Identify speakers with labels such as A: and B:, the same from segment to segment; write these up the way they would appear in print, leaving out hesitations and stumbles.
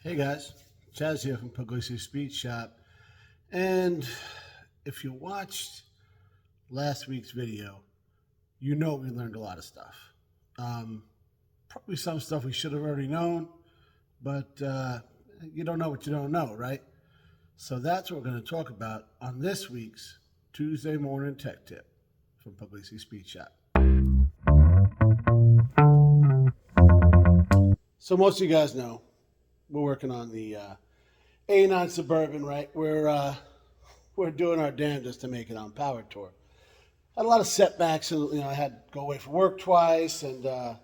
A: Hey guys, Chaz here from Pugliese Speed Shop. And if you watched last week's video, you know we learned a lot of stuff. Probably some stuff we should have already known, but you don't know what you don't know, right? So that's what we're going to talk about on this week's Tuesday Morning Tech Tip from Pugliese Speed Shop. So most of you guys know we're working on the A9 Suburban, right? We're doing our damnedest to make it on Power Tour. Had a lot of setbacks, and I had to go away from work twice, and a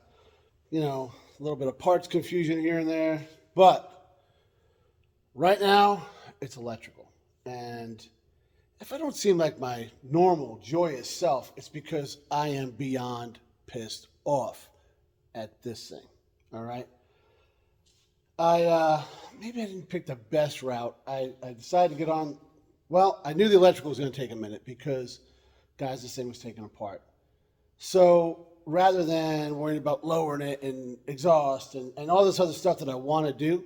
A: little bit of parts confusion here and there. But right now, it's electrical, and if I don't seem like my normal joyous self, it's because I am beyond pissed off at this thing. All right. Maybe I didn't pick the best route. I decided to get on. Well, I knew the electrical was going to take a minute because, guys, this thing was taken apart. So rather than worrying about lowering it and exhaust and all this other stuff that I want to do,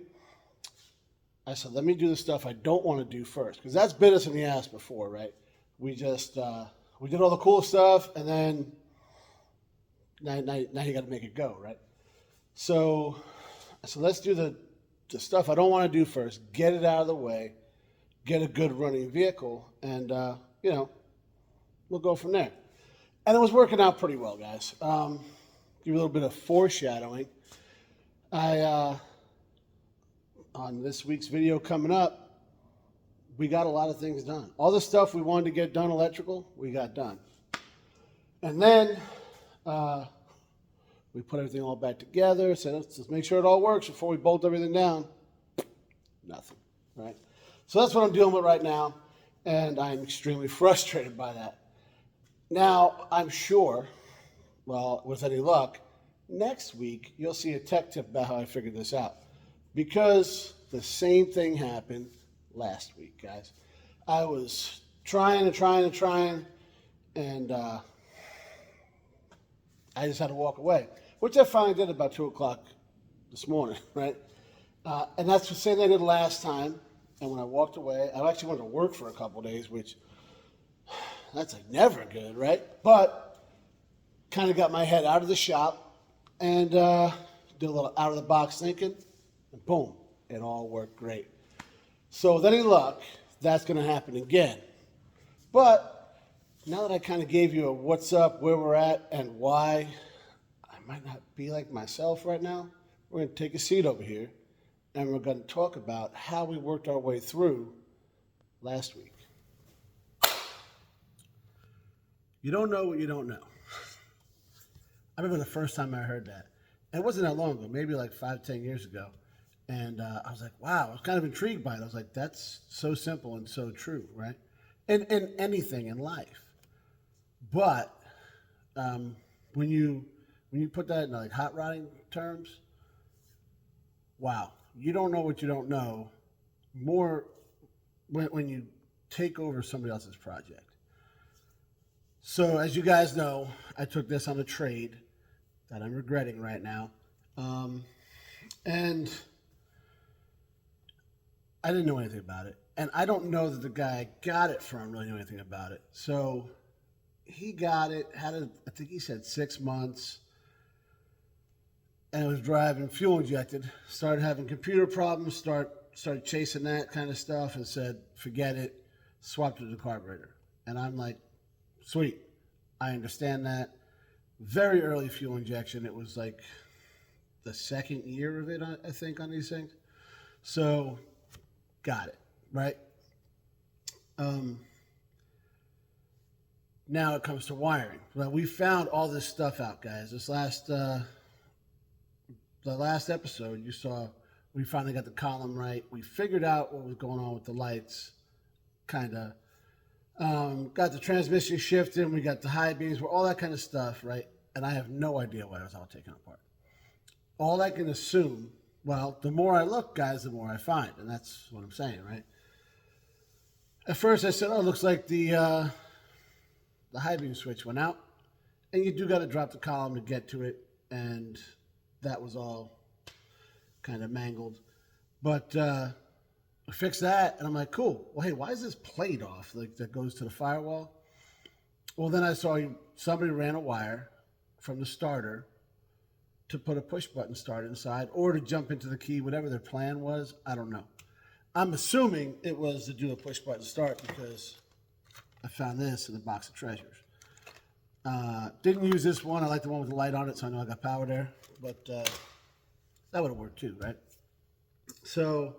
A: I said, let me do the stuff I don't want to do first, because that's bit us in the ass before, right? We just we did all the cool stuff, and then now you got to make it go, right? So let's do the stuff I don't want to do first, get it out of the way, get a good running vehicle, and, we'll go from there. And it was working out pretty well, guys. Give you a little bit of foreshadowing. On this week's video coming up, we got a lot of things done. All the stuff we wanted to get done electrical, we got done. And then we put everything all back together, said, let's make sure it all works before we bolt everything down. Nothing, right? So that's what I'm dealing with right now, and I'm extremely frustrated by that. Now, I'm sure, well, with any luck, next week you'll see a tech tip about how I figured this out, because the same thing happened last week, guys. I was trying, and I just had to walk away, which I finally did about 2 o'clock this morning, right? And that's the same thing I did last time. And when I walked away, I actually went to work for a couple of days, which that's like never good, right? But kind of got my head out of the shop and did a little out of the box thinking, and boom, it all worked great. So with any luck, that's going to happen again. But now that I kind of gave you a what's up, where we're at, and why I might not be like myself right now, we're going to take a seat over here, and we're going to talk about how we worked our way through last week. You don't know what you don't know. I remember the first time I heard that. And it wasn't that long ago, maybe like 5-10 years ago. And I was like, wow, I was kind of intrigued by it. I was like, that's so simple and so true, right? And anything in life. But when you put that in like hot rodding terms, wow, you don't know what you don't know more when you take over somebody else's project. So as you guys know, I took this on a trade that I'm regretting right now. And I didn't know anything about it. And I don't know that the guy I got it from really knew anything about it. So he got it, I think he said 6 months, and it was driving fuel injected. Started having computer problems, started chasing that kind of stuff, and said, forget it, swapped to the carburetor. And I'm like, sweet, I understand that. Very early fuel injection. It was like the second year of it, I think, on these things. So, got it, right? Now it comes to wiring. Well, we found all this stuff out, guys. The last episode, you saw we finally got the column right. We figured out what was going on with the lights, kind of. Got the transmission shifting. We got the high beams, all that kind of stuff, right? And I have no idea why it was all taken apart. All I can assume, well, the more I look, guys, the more I find. And that's what I'm saying, right? At first I said, oh, it looks like the high beam switch went out. And you do got to drop the column to get to it. And that was all kind of mangled. But I fixed that, and I'm like, cool. Well, hey, why is this plate off? Like that goes to the firewall. Well, then I saw somebody ran a wire from the starter to put a push button start inside, or to jump into the key, whatever their plan was. I don't know. I'm assuming it was to do a push button start because I found this in the box of treasures. Didn't use this one. I like the one with the light on it, so I know I got power there. But that would have worked too, right? So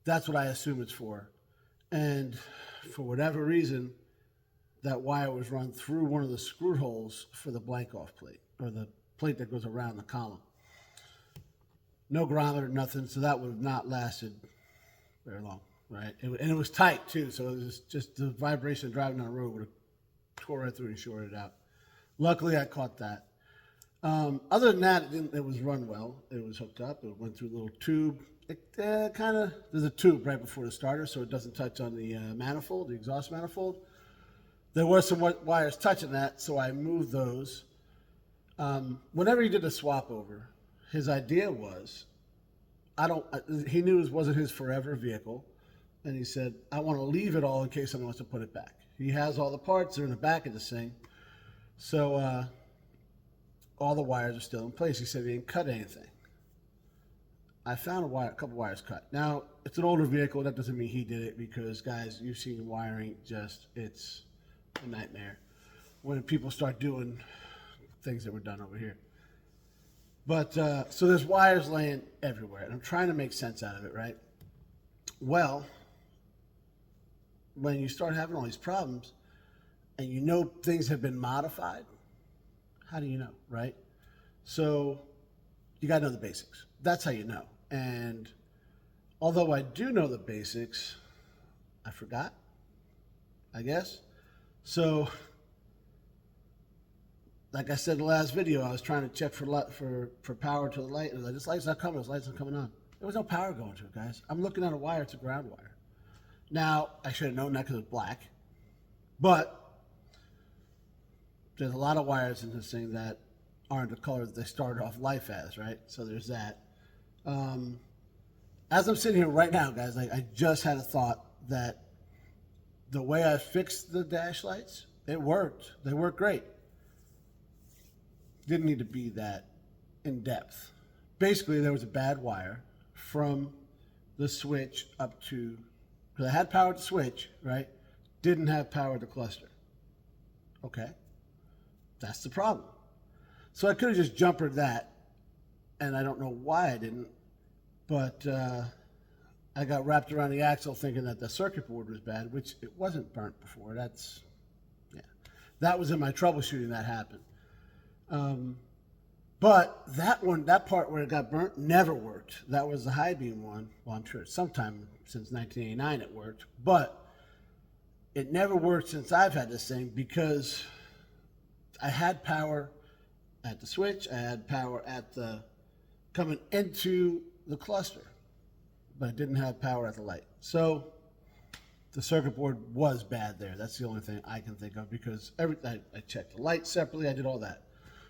A: that's what I assume it's for. And for whatever reason, that wire was run through one of the screw holes for the blank off plate, or the plate that goes around the column. No grometer, nothing, so that would have not lasted very long, right? And it was tight too, so it was just the vibration driving down the road would have tore right through and shorted it out. Luckily, I caught that. Other than that, it was run well. It was hooked up. It went through a little tube. There's a tube right before the starter, so it doesn't touch on the manifold, the exhaust manifold. There were some wires touching that, so I moved those. Whenever he did the swap over, his idea was, he knew it wasn't his forever vehicle, and he said, I want to leave it all in case someone wants to put it back. He has all the parts, they're in the back of this thing, so all the wires are still in place. He said he didn't cut anything. I found a couple wires cut. Now, it's an older vehicle, that doesn't mean he did it, because guys, you've seen wiring, it's a nightmare when people start doing things that were done over here. But so there's wires laying everywhere, and I'm trying to make sense out of it, right? Well, when you start having all these problems and you know things have been modified, how do you know, right? So you got to know the basics. That's how you know. And although I do know the basics, I forgot, I guess. So like I said in the last video, I was trying to check for power to the light, and this light's not coming, this light's not coming on. There was no power going to it, guys. I'm looking at a wire, it's a ground wire. Now, I should have known that because it's black, but there's a lot of wires in this thing that aren't the color that they started off life as, right? So there's that. As I'm sitting here right now, guys, I just had a thought that the way I fixed the dash lights, it worked. They work great. Didn't need to be that in depth. Basically, there was a bad wire from the switch up to, because I had power at the switch, right? Didn't have power at the cluster. Okay, that's the problem. So I could have just jumpered that, and I don't know why I didn't, but I got wrapped around the axle thinking that the circuit board was bad, which it wasn't burnt before. That was in my troubleshooting that happened. But that part where it got burnt never worked. That was the high beam one. Well, I'm sure sometime since 1989 it worked, but it never worked since I've had this thing, because I had power at the switch, I had power at the coming into the cluster, but I didn't have power at the light. So the circuit board was bad there. That's the only thing I can think of, because I checked the lights separately, I did all that.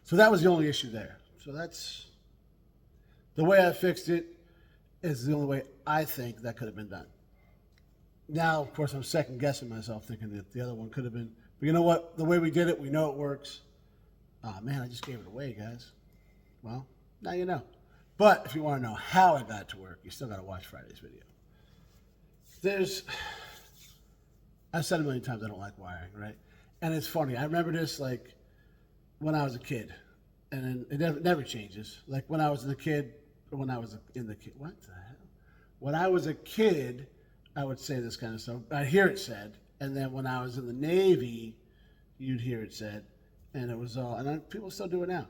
A: So that was the only issue there. So that's the way I fixed it, is the only way I think that could have been done. Now, of course, I'm second guessing myself, thinking that the other one could have been, but you know what? The way we did it, we know it works. Oh man, I just gave it away, guys. Well, now you know. But if you want to know how I got it to work, you still got to watch Friday's video. I've said a million times I don't like wiring, right? And it's funny. I remember this like when I was a kid, and it never changes. Like when I was a kid, what the hell? When I was a kid, I would say this kind of stuff. I'd hear it said, and then when I was in the Navy, you'd hear it said, and it was all. And people still do it now.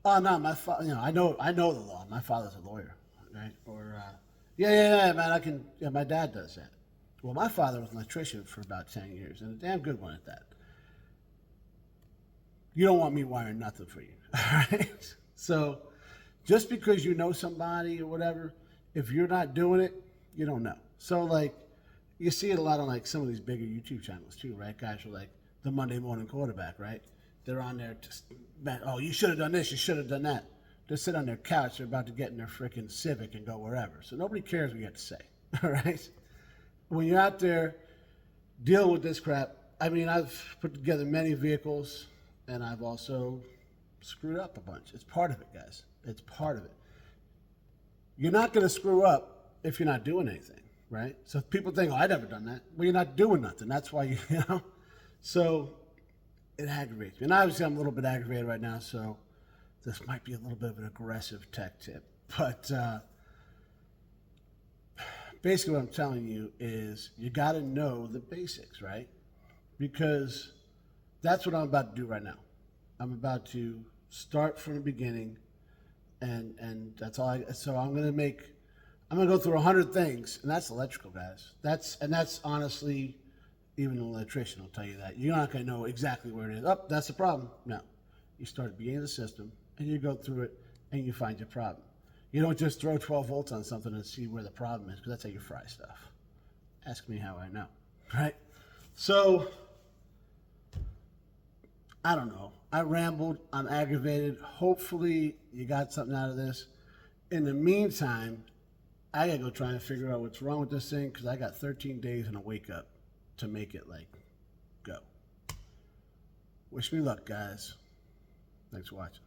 A: Oh no, my father. I know the law. My father's a lawyer, right? Or man, my dad does that. Well, my father was an electrician for about 10 years, and a damn good one at that. You don't want me wiring nothing for you, all right? So just because you know somebody or whatever, if you're not doing it, you don't know. So like, you see it a lot on like some of these bigger YouTube channels too, right? Guys are like the Monday morning quarterback, right? They're on there just, man, oh, you should have done this, you should have done that. to sit on their couch. They're about to get in their freaking Civic and go wherever. So nobody cares what you have to say, all right? When you're out there dealing with this crap, I mean, I've put together many vehicles, and I've also screwed up a bunch. It's part of it, guys. It's part of it. You're not going to screw up if you're not doing anything, right? So if people think, oh, I've never done that. Well, you're not doing nothing. That's why you know. So it aggravates me. And obviously I'm a little bit aggravated right now, so this might be a little bit of an aggressive tech tip. But basically what I'm telling you is you got to know the basics, right? Because that's what I'm about to do right now. I'm about to start from the beginning, and that's all so I'm going to go through 100 things, and that's electrical, guys. That's honestly, even an electrician will tell you that. You're not going to know exactly where it is. Oh, that's the problem. No. You start at the beginning of the system, and you go through it, and you find your problem. You don't just throw 12 volts on something and see where the problem is, because that's how you fry stuff. Ask me how I know, right? So, I don't know. I rambled. I'm aggravated. Hopefully, you got something out of this. In the meantime, I got to go try and figure out what's wrong with this thing, because I got 13 days and a wake up to make it, go. Wish me luck, guys. Thanks for watching.